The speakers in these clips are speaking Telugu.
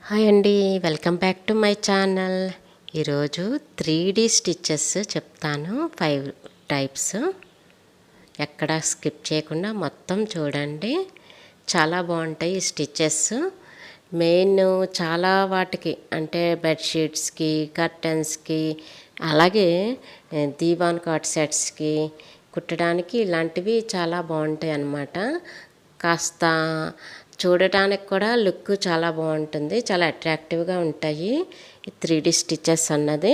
హాయ్ అండి, welcome back to my channel. ఈరోజు 3D స్టిచ్చెస్ చెప్తాను. 5 టైప్స్. ఎక్కడ స్కిప్ చేయకుండా మొత్తం చూడండి. చాలా బాగుంటాయి ఈ స్టిచ్చెస్. మెయిన్ చాలా వాటికి అంటే బెడ్షీట్స్కి, కర్టెన్స్కి, అలాగే దీవాన్ కాట్ సెట్స్కి కుట్టడానికి ఇలాంటివి చాలా బాగుంటాయి అన్నమాట. కాస్త చూడటానికి కూడా లుక్ చాలా బాగుంటుంది, చాలా అట్రాక్టివ్గా ఉంటాయి ఈ 3D స్టిచ్చెస్ అన్నది.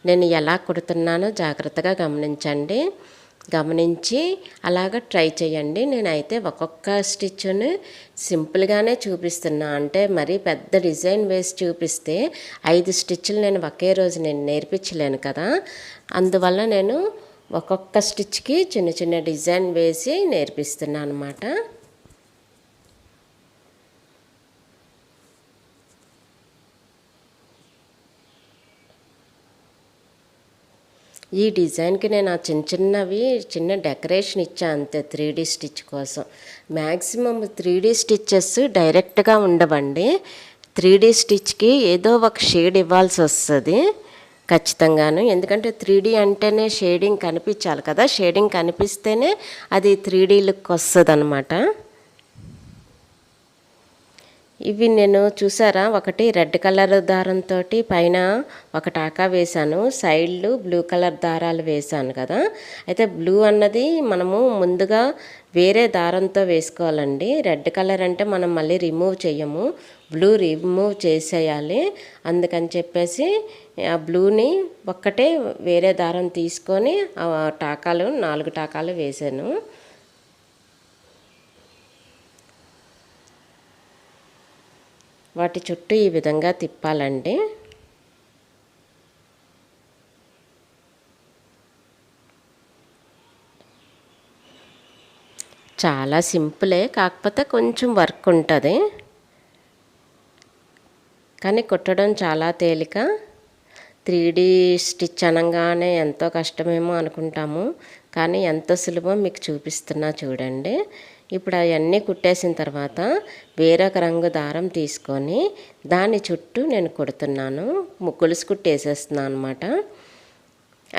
నేను ఎలా కుడుతున్నానో జాగ్రత్తగా గమనించండి. గమనించి అలాగ ట్రై చేయండి. నేనైతే ఒక్కొక్క స్టిచ్ని సింపుల్గానే చూపిస్తున్నా. అంటే మరీ పెద్ద డిజైన్ వేసి చూపిస్తే 5 స్టిచ్లు నేను ఒకే రోజు నేర్పించలేను కదా. అందువల్ల నేను ఒక్కొక్క స్టిచ్కి చిన్న చిన్న డిజైన్ వేసి నేర్పిస్తున్నాను అన్నమాట. ఈ డిజైన్కి నేను చిన్న డెకరేషన్ ఇచ్చాను అంతే 3D స్టిచ్ కోసం. మ్యాక్సిమం 3D స్టిచ్చెస్ డైరెక్ట్గా ఉండవండి. 3D స్టిచ్కి ఏదో ఒక షేడ్ ఇవ్వాల్సి వస్తుంది ఖచ్చితంగాను. ఎందుకంటే 3D అంటేనే షేడింగ్ కనిపించాలి కదా. షేడింగ్ కనిపిస్తేనే అది 3D లుక్ వస్తుంది అన్నమాట. ఇవి నేను చూసారా, ఒకటి రెడ్ కలర్ దారంతో పైన ఒక టాకా వేశాను, సైడ్లు బ్లూ కలర్ దారాలు వేశాను కదా. అయితే బ్లూ అన్నది మనము ముందుగా వేరే దారంతో వేసుకోవాలండి. రెడ్ కలర్ అంటే మనం మళ్ళీ రిమూవ్ చేయము, బ్లూ రిమూవ్ చేసేయాలి. అందుకని చెప్పేసి ఆ బ్లూని ఒక్కటే వేరే దారం తీసుకొని టాకాలు 4 టాకాలు వేసాను. వాటి చుట్టూ ఈ విధంగా తిప్పాలండి. చాలా సింపులే, కాకపోతే కొంచెం వర్క్ ఉంటుంది, కానీ కుట్టడం చాలా తేలిక. 3D స్టిచ్ అనగానే ఎంతో కష్టమేమో అనుకుంటాము, కానీ ఎంత సులభం మీకు చూపిస్తున్నా చూడండి. ఇప్పుడు అవన్నీ కుట్టేసిన తర్వాత వేరొక రంగు దారం తీసుకొని దాని చుట్టూ నేను కుడుతున్నాను. గొలుసు కుట్టేసేస్తున్నాను అనమాట.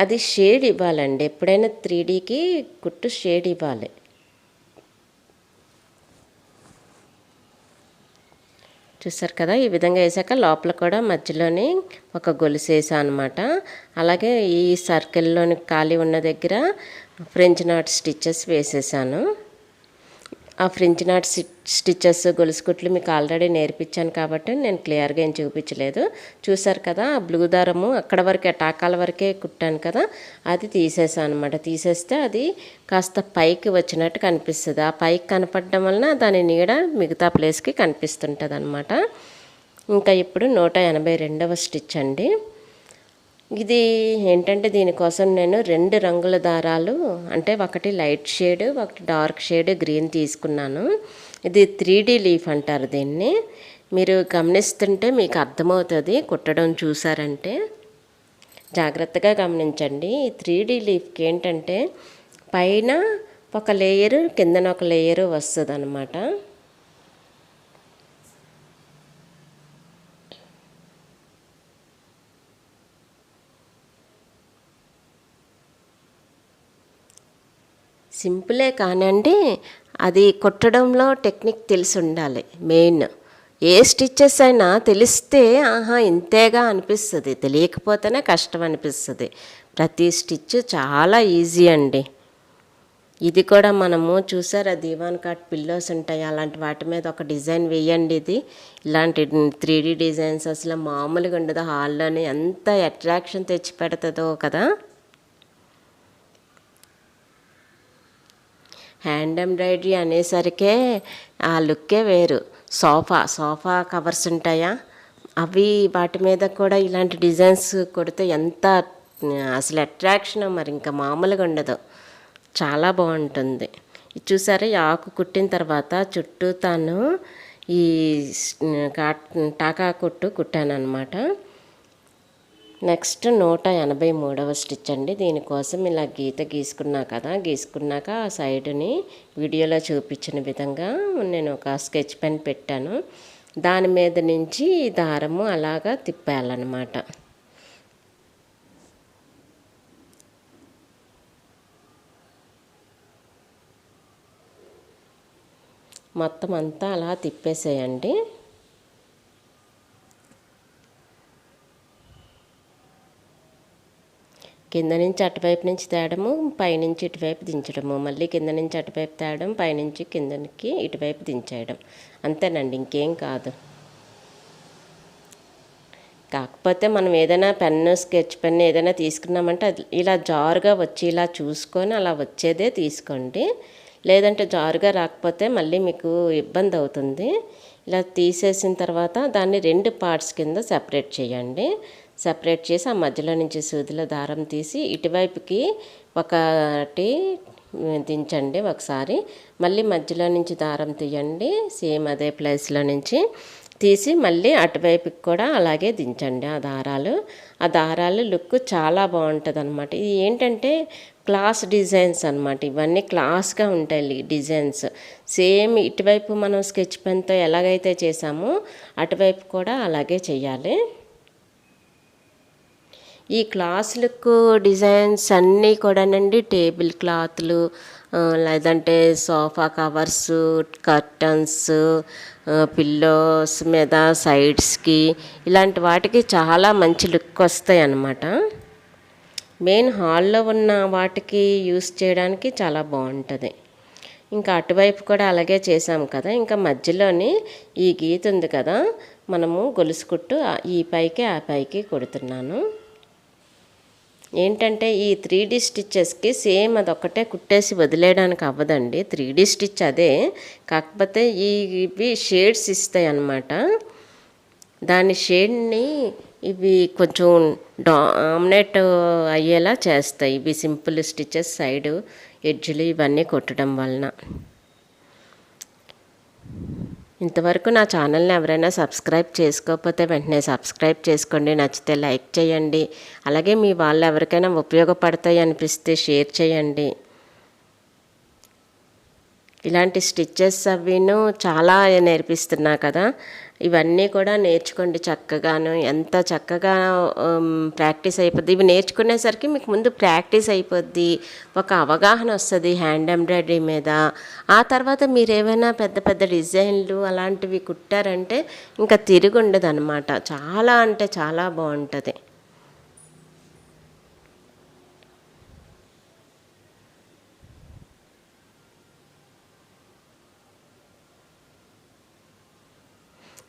అది షేడ్ ఇవ్వాలండి. ఎప్పుడైనా 3Dకి కుట్టు షేడ్ ఇవ్వాలి. చూసారు కదా, ఈ విధంగా వేసాక లోపల కూడా మధ్యలోని ఒక గొలుసు వేసాను అనమాట. అలాగే ఈ సర్కిల్లోని ఖాళీ ఉన్న దగ్గర ఫ్రెంచ్ నాట్ స్టిచ్చెస్ వేసేసాను. ఆ ఫ్రెంచ్ నాట్ స్టిచ్చెస్ గొలుసు కుట్లు మీకు ఆల్రెడీ నేర్పించాను కాబట్టి నేను క్లియర్గా ఏం చూపించలేదు. చూసారు కదా, ఆ బ్లూ దారము అక్కడ వరకే, టాకాల వరకే కుట్టాను కదా, అది తీసేసాను అనమాట. తీసేస్తే అది కాస్త పైకి వచ్చినట్టు కనిపిస్తుంది. ఆ పైకి కనపడడం వలన దాని నీడ మిగతా ప్లేస్కి కనిపిస్తుంటుంది అనమాట. ఇంకా ఇప్పుడు 182వ స్టిచ్ అండి. ఇది ఏంటంటే దీనికోసం నేను 2 రంగుల దారాలు, అంటే ఒకటి లైట్ షేడ్, ఒకటి డార్క్ షేడ్ గ్రీన్ తీసుకున్నాను. ఇది 3D లీఫ్ అంటారు దీన్ని. మీరు గమనిస్తుంటే మీకు అర్థమవుతుంది కుట్టడం చూసారంటే. జాగ్రత్తగా గమనించండి. ఈ 3D లీఫ్కి ఏంటంటే పైన ఒక లేయరు, కిందన ఒక లేయరు వస్తుంది అన్నమాట. సింపులే కానండి, అది కుట్టడంలో టెక్నిక్ తెలిసి ఉండాలి మెయిన్. ఏ స్టిచ్చెస్ అయినా తెలిస్తే ఆహా ఇంతేగా అనిపిస్తుంది, తెలియకపోతేనే కష్టం అనిపిస్తుంది. ప్రతి స్టిచ్ చాలా ఈజీ అండి. ఇది కూడా మనము చూసారా, దీవాన్ కాట్ పిల్లోస్ ఉంటాయి, అలాంటి వాటి మీద ఒక డిజైన్ వేయండి. ఇది ఇలాంటి 3D డిజైన్స్ అసలు మామూలుగా ఉండదు. హాల్లోనే ఎంత అట్రాక్షన్ తెచ్చి పెడుతుందో కదా. హ్యాండ్ ఎంబ్రాయిడరీ అనేసరికే ఆ లుక్కే వేరు. సోఫా కవర్స్ ఉంటాయా, అవి వాటి మీద కూడా ఇలాంటి డిజైన్స్ కొడితే ఎంత అసలు అట్రాక్షన్ మరి ఇంకా మామూలుగా ఉండదు, చాలా బాగుంటుంది. ఇది చూసారా, ఈ ఆకు కుట్టిన తర్వాత చుట్టూ తాను ఈ టాకా కుట్టాను అనమాట. నెక్స్ట్ 183వ స్టిచ్ అండి. దీనికోసం ఇలా గీసుకున్నా కదా, గీసుకున్నాక ఆ సైడ్ని వీడియోలో చూపించిన విధంగా నేను ఒక స్కెచ్ పెన్ పెట్టాను. దాని మీద నుంచి ఈ దారము అలాగా తిప్పాలన్నమాట. మొత్తం అంతా అలా తిప్పేసేయండి. కింద నుంచి అటువైపు నుంచి తేడము, పైనుంచి ఇటువైపు దించడము, మళ్ళీ కింద నుంచి అటువైపు తేవడం, పైనుంచి కిందకి ఇటువైపు దించేయడం, అంతేనండి, ఇంకేం కాదు. కాకపోతే మనం ఏదైనా పెన్ను, స్కెచ్ పెన్ ఏదైనా తీసుకున్నామంటే అది ఇలా జారుగా వచ్చి ఇలా చూసుకొని అలా వచ్చేదే తీసుకోండి. లేదంటే జారుగా రాకపోతే మళ్ళీ మీకు ఇబ్బంది అవుతుంది. ఇలా తీసేసిన తర్వాత దాన్ని 2 పార్ట్స్ కింద సెపరేట్ చేయండి. సెపరేట్ చేసి ఆ మధ్యలో నుంచి సూదిలో దారం తీసి ఇటువైపుకి ఒకటి దించండి ఒకసారి. మళ్ళీ మధ్యలో నుంచి దారం తీయండి, సేమ్ అదే ప్లేస్లో నుంచి తీసి మళ్ళీ అటువైపుకి కూడా అలాగే దించండి ఆ దారాలు లుక్ చాలా బాగుంటుంది అనమాట. ఇది ఏంటంటే క్లాస్ డిజైన్స్ అనమాట. ఇవన్నీ క్లాస్గా ఉంటాయి డిజైన్స్. సేమ్ ఇటువైపు మనం స్కెచ్ పెన్తో ఎలాగైతే చేసామో అటువైపు కూడా అలాగే చేయాలి. ఈ క్లాస్ లుక్ డిజైన్స్ అన్నీ కూడానండి టేబుల్ క్లాత్లు, లేదంటే సోఫా కవర్స్, కర్టన్స్, పిల్లోస్ మీద సైడ్స్కి ఇలాంటి వాటికి చాలా మంచి లుక్ వస్తాయి అన్నమాట. మెయిన్ హాల్లో ఉన్న వాటికి యూస్ చేయడానికి చాలా బాగుంటుంది. ఇంకా అటువైపు కూడా అలాగే చేసాము కదా. ఇంకా మధ్యలోని ఈ గీత ఉంది కదా, మనము గొలుసు కుట్టు ఈ పైకి ఆ పైకి కుడుతున్నాను. ఏంటంటే ఈ 3D స్టిచ్చెస్కి సేమ్ అదొక్కటే కుట్టేసి వదిలేయడానికి అవ్వదండి. 3D స్టిచ్ అదే, కాకపోతే ఇవి షేడ్స్ ఇస్తాయి అన్నమాట. దాని షేడ్ని ఇవి కొంచెం డామినేట్ అయ్యేలా చేస్తాయి. ఇవి సింపుల్ స్టిచ్చెస్ సైడు ఎడ్జ్లు ఇవన్నీ కొట్టడం వలన. ఇంతవరకు నా ఛానల్ని ఎవరైనా సబ్స్క్రైబ్ చేసుకోకపోతే వెంటనే సబ్స్క్రైబ్ చేసుకోండి. నచ్చితే లైక్ చేయండి. అలాగే మీ వాళ్ళు ఎవరికైనా ఉపయోగపడతాయి అనిపిస్తే షేర్ చేయండి. ఇలాంటి స్టిచ్చెస్ అవిను చాలా నేర్పిస్తున్నా కదా, ఇవన్నీ కూడా నేర్చుకోండి చక్కగాను. ఎంత చక్కగా ప్రాక్టీస్ అయిపోద్ది. ఇవి నేర్చుకునేసరికి మీకు ముందు ప్రాక్టీస్ అయిపోద్ది, ఒక అవగాహన వస్తుంది హ్యాండ్ ఎంబ్రాయిడరీ మీద. ఆ తర్వాత మీరు ఏమైనా పెద్ద పెద్ద డిజైన్లు అలాంటివి కుట్టారంటే ఇంకా తిరిగి ఉండదు అనమాట. చాలా అంటే చాలా బాగుంటుంది.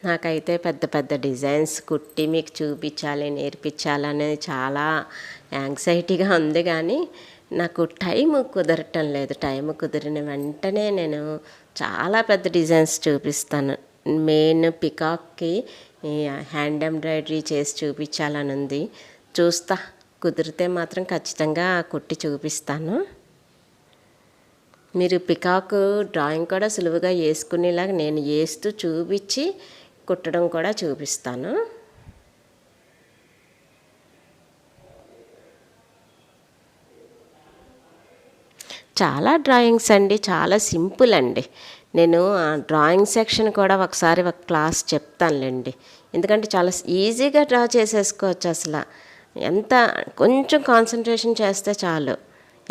నాకైతే పెద్ద పెద్ద డిజైన్స్ కుట్టి మీకు చూపించాలి, నేర్పించాలనేది చాలా యాంగ్జైటీగా ఉంది. కానీ నాకు టైం కుదరటం లేదు. టైం కుదిరిన వెంటనే నేను చాలా పెద్ద డిజైన్స్ చూపిస్తాను. మెయిన్ పికాక్కి హ్యాండ్ ఎంబ్రాయిడరీ చేసి చూపించాలని ఉంది. చూస్తా, కుదిరితే మాత్రం ఖచ్చితంగా కుట్టి చూపిస్తాను. మీరు పికాక్ డ్రాయింగ్ కూడా సులువుగా వేసుకునేలాగా నేను వేస్తూ చూపించి కుట్టడం కూడా చూపిస్తాను. చాలా డ్రాయింగ్స్ అండి, చాలా సింపుల్ అండి. నేను ఆ డ్రాయింగ్ సెక్షన్ కూడా ఒకసారి ఒక క్లాస్ చెప్తానులేండి. ఎందుకంటే చాలా ఈజీగా డ్రా చేసేసుకోవచ్చు. అసలు ఎంత కొంచెం కాన్సన్ట్రేషన్ చేస్తే చాలు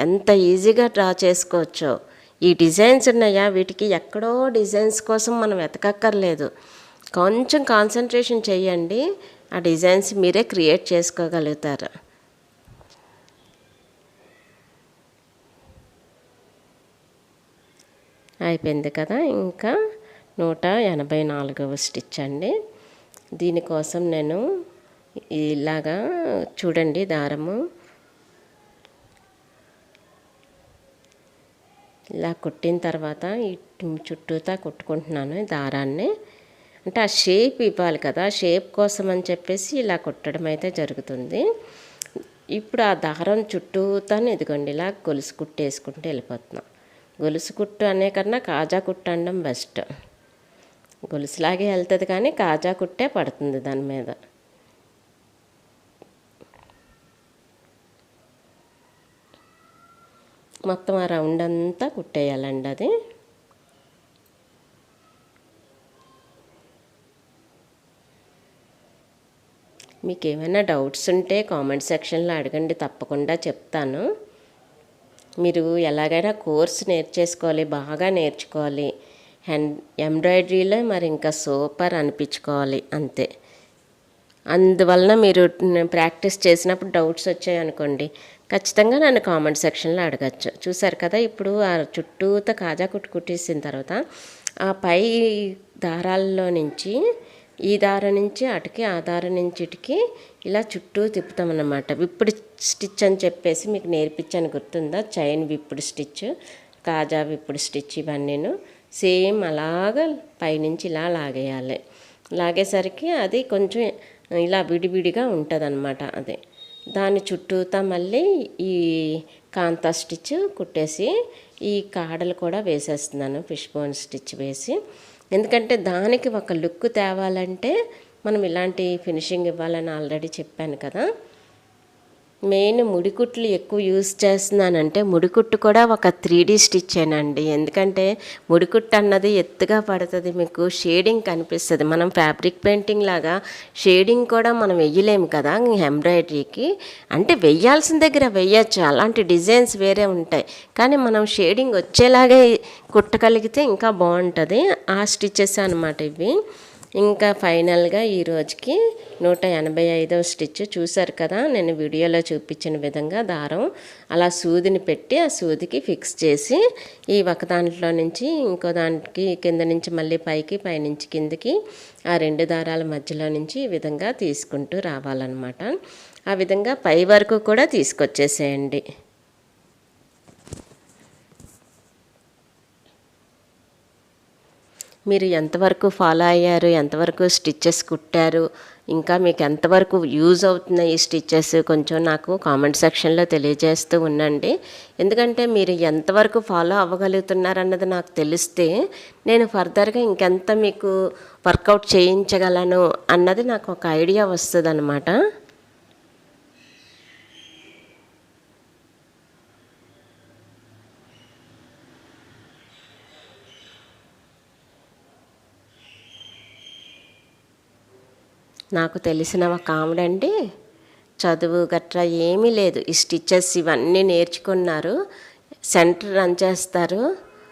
ఎంత ఈజీగా డ్రా చేసుకోవచ్చో. ఈ డిజైన్స్ ఉన్నాయా, వీటికి ఎక్కడో డిజైన్స్ కోసం మనం వెతకక్కర్లేదు. కొంచెం కాన్సన్ట్రేషన్ చేయండి, ఆ డిజైన్స్ మీరే క్రియేట్ చేసుకోగలుగుతారు. అయిపోయింది కదా. ఇంకా 184వ స్టిచ్ అండి. దీనికోసం నేను ఇలాగా చూడండి, దారము ఇలా కుట్టిన తర్వాత ఈ చుట్టూతా కుట్టుకుంటున్నాను దారాన్ని. అంటే ఆ షేప్ ఇవ్వాలి కదా, షేప్ కోసం అని చెప్పేసి ఇలా కుట్టడం అయితే జరుగుతుంది. ఇప్పుడు ఆ దారం చుట్టూతాను ఇదిగోండి ఇలా గొలుసు కుట్టు వేసుకుంటూ వెళ్ళిపోతున్నాం. గొలుసు కుట్టు అనే కన్నా కాజా కుట్టు అనడం బెస్ట్. గొలుసులాగే వెళ్తుంది కానీ కాజా కుట్టే పడుతుంది దాని మీద. మొత్తం ఆ రౌండ్ అంతా కుట్టేయాలండి అది. మీకు ఏమైనా డౌట్స్ ఉంటే కామెంట్ సెక్షన్లో అడగండి, తప్పకుండా చెప్తాను. మీరు ఎలాగైనా కోర్స్ నేర్చేసుకోవాలి, బాగా నేర్చుకోవాలి. ఎంబ్రాయిడరీలో మరి ఇంకా సూపర్ అనిపించుకోవాలి అంతే. అందువలన మీరు ప్రాక్టీస్ చేసినప్పుడు డౌట్స్ వచ్చాయనుకోండి, ఖచ్చితంగా నన్ను కామెంట్ సెక్షన్లో అడగచ్చు. చూసారు కదా, ఇప్పుడు ఆ చుట్టూతో కాజా కుట్టేసిన తర్వాత ఆ పై దారాల్లో నుంచి ఈ దారం నుంచి అటుకి, ఆ దారం నుంచి ఇటుకి ఇలా చుట్టూ తిప్పుతామన్నమాట. విప్పుడు స్టిచ్ అని చెప్పేసి మీకు నేర్పించాను, గుర్తుందా? చైన్ విప్పుడు స్టిచ్, కాజా విప్పుడు స్టిచ్, ఇవన్నీను సేమ్ అలాగా పైనుంచి ఇలా లాగేయాలి. లాగేసరికి అది కొంచెం ఇలా విడివిడిగా ఉంటుంది అన్నమాట. అదే దాని చుట్టూతా మళ్ళీ ఈ కాంతా స్టిచ్ కుట్టేసి ఈ కాడలు కూడా వేసేస్తున్నాను, ఫిష్ బోన్ స్టిచ్ వేసి. ఎందుకంటే దానికి ఒక లుక్ తేవాలంటే మనం ఇలాంటి ఫినిషింగ్ ఇవ్వాలని ఆల్రెడీ చెప్పాను కదా. మెయిన్ ముడికుట్లు ఎక్కువ యూజ్ చేస్తున్నానంటే ముడికుట్టు కూడా ఒక 3D స్టిచ్చేనండి. ఎందుకంటే ముడికుట్టు అన్నది ఎత్తుగా పడుతుంది, మీకు షేడింగ్ కనిపిస్తుంది. మనం ఫ్యాబ్రిక్ పెయింటింగ్ లాగా షేడింగ్ కూడా మనం వెయ్యలేము కదా ఎంబ్రాయిడరీకి. అంటే వెయ్యాల్సిన దగ్గర వెయ్యచ్చు, అలాంటి డిజైన్స్ వేరే ఉంటాయి. కానీ మనం షేడింగ్ వచ్చేలాగే కుట్టగలిగితే ఇంకా బాగుంటుంది. ఆ స్టిచ్చెస్ అన్నమాట ఇవి. ఇంకా ఫైనల్గా ఈ రోజుకి 185వ స్టిచ్. చూసారు కదా, నేను వీడియోలో చూపించిన విధంగా దారం అలా సూదిని పెట్టి ఆ సూదికి ఫిక్స్ చేసి ఈ ఒక దాంట్లో నుంచి ఇంకో దానికి కింద నుంచి మళ్ళీ పైకి, పైనుంచి కిందకి ఆ 2 దారాల మధ్యలో నుంచి ఈ విధంగా తీసుకుంటూ రావాలన్నమాట. ఆ విధంగా పై వరకు కూడా తీసుకొచ్చేసేయండి. మీరు ఎంతవరకు ఫాలో అయ్యారు, ఎంతవరకు స్టిచ్చెస్ కుట్టారు, ఇంకా మీకు ఎంతవరకు యూజ్ అవుతున్నాయి ఈ స్టిచ్చెస్, కొంచెం నాకు కామెంట్ సెక్షన్లో తెలియజేస్తూ ఉండండి. ఎందుకంటే మీరు ఎంతవరకు ఫాలో అవ్వగలుగుతున్నారన్నది నాకు తెలిస్తే నేను ఫర్దర్గా ఇంకెంత మీకు వర్కౌట్ చేయించగలను అన్నది నాకు ఒక ఐడియా వస్తుంది అన్నమాట. నాకు తెలిసిన ఒక ఆవిడండి, చదువు గట్రా ఏమీ లేదు, ఈ స్టిచ్చెస్ ఇవన్నీ నేర్చుకున్నారు, సెంటర్ రన్ చేస్తారు.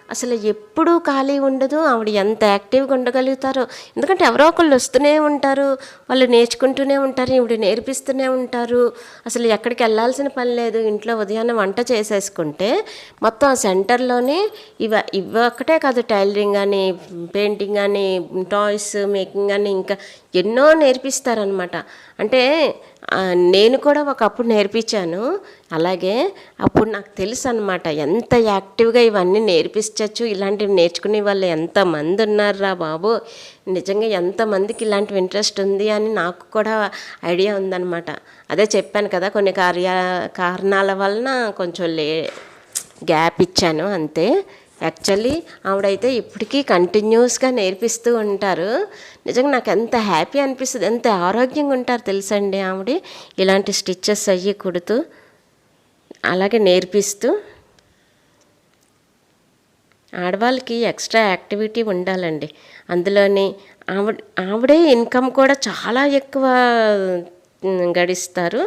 అసలు ఎప్పుడూ ఖాళీ ఉండదు. ఆవిడ ఎంత యాక్టివ్గా ఉండగలుగుతారో, ఎందుకంటే ఎవరో ఒకళ్ళు వస్తూనే ఉంటారు, వాళ్ళు నేర్చుకుంటూనే ఉంటారు, ఈవిడ నేర్పిస్తూనే ఉంటారు. అసలు ఎక్కడికి వెళ్ళాల్సిన పని లేదు. ఇంట్లో ఉదయాన్నే వంట చేసేసుకుంటే మొత్తం ఆ సెంటర్లోనే ఇవొక్కటే కాదు, టైలరింగ్ అని, పెయింటింగ్ అని, టాయ్స్ మేకింగ్ అని, ఇంకా ఎన్నో నేర్పిస్తారనమాట. అంటే నేను కూడా ఒకప్పుడు నేర్పించాను. అలాగే అప్పుడు నాకు తెలుసు అనమాట ఎంత యాక్టివ్గా ఇవన్నీ నేర్పించవచ్చు, ఇలాంటివి నేర్చుకునే వాళ్ళు ఎంతమంది ఉన్నారా బాబు, నిజంగా ఎంతమందికి ఇలాంటివి ఇంట్రెస్ట్ ఉంది అని నాకు కూడా ఐడియా ఉందన్నమాట. అదే చెప్పాను కదా, కొన్ని కారణాల వలన కొంచెం గ్యాప్ ఇచ్చాను అంతే. యాక్చువల్లీ ఆవిడైతే ఇప్పటికీ కంటిన్యూస్గా నేర్పిస్తూ ఉంటారు. నిజంగా నాకు ఎంత హ్యాపీ అనిపిస్తుంది, ఎంత ఆరోగ్యంగా ఉంటారు తెలుసండి ఆవిడ, ఇలాంటి స్టిచ్చెస్ అయ్యి కుడుతూ అలాగే నేర్పిస్తూ. ఆడవాళ్ళకి ఎక్స్ట్రా యాక్టివిటీ ఉండాలండి. అందులోని ఆవిడే ఇన్కమ్ కూడా చాలా ఎక్కువ గడిస్తారు.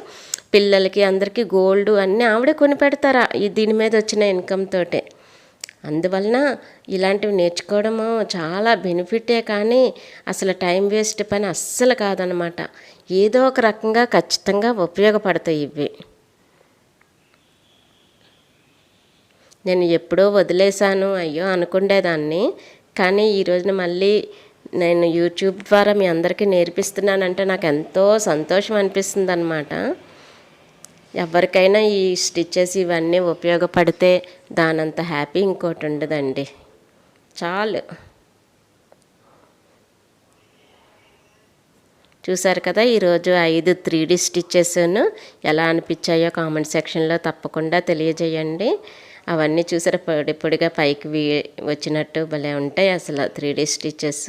పిల్లలకి అందరికీ గోల్డ్ అన్నీ ఆవిడే కొని పెడతారా దీని మీద వచ్చిన ఇన్కమ్ తోటే. అందువలన ఇలాంటివి నేర్చుకోవడము చాలా బెనిఫిటే, కానీ అసలు టైం వేస్ట్ పని అస్సలు కాదనమాట. ఏదో ఒక రకంగా ఖచ్చితంగా ఉపయోగపడతాయి ఇవి. నేను ఎప్పుడో వదిలేశాను అయ్యో అనుకుండేదాన్ని, కానీ ఈ రోజున మళ్ళీ నేను యూట్యూబ్ ద్వారా మీ అందరికీ నేర్పిస్తున్నానంటే నాకు ఎంతో సంతోషం అనిపిస్తుంది అన్నమాట. ఎవరికైనా ఈ స్టిచ్చెస్ ఇవన్నీ ఉపయోగపడితే దానంత హ్యాపీ ఇంకోటి ఉండదండి. చాలు. చూసారు కదా, ఈరోజు 5 3D స్టిచ్చెస్ను ఎలా అనిపించాయో కామెంట్ సెక్షన్లో తప్పకుండా తెలియజేయండి. అవన్నీ చూసారా, పొడి పొడిగా పైకి వచ్చినట్టు భలే ఉంటాయి అసలు 3D స్టిచ్చెస్.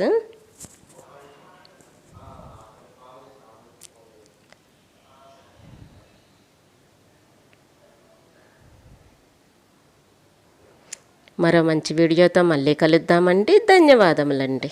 మరో మంచి వీడియోతో మళ్ళీ కలుద్దామండి. ధన్యవాదములండి.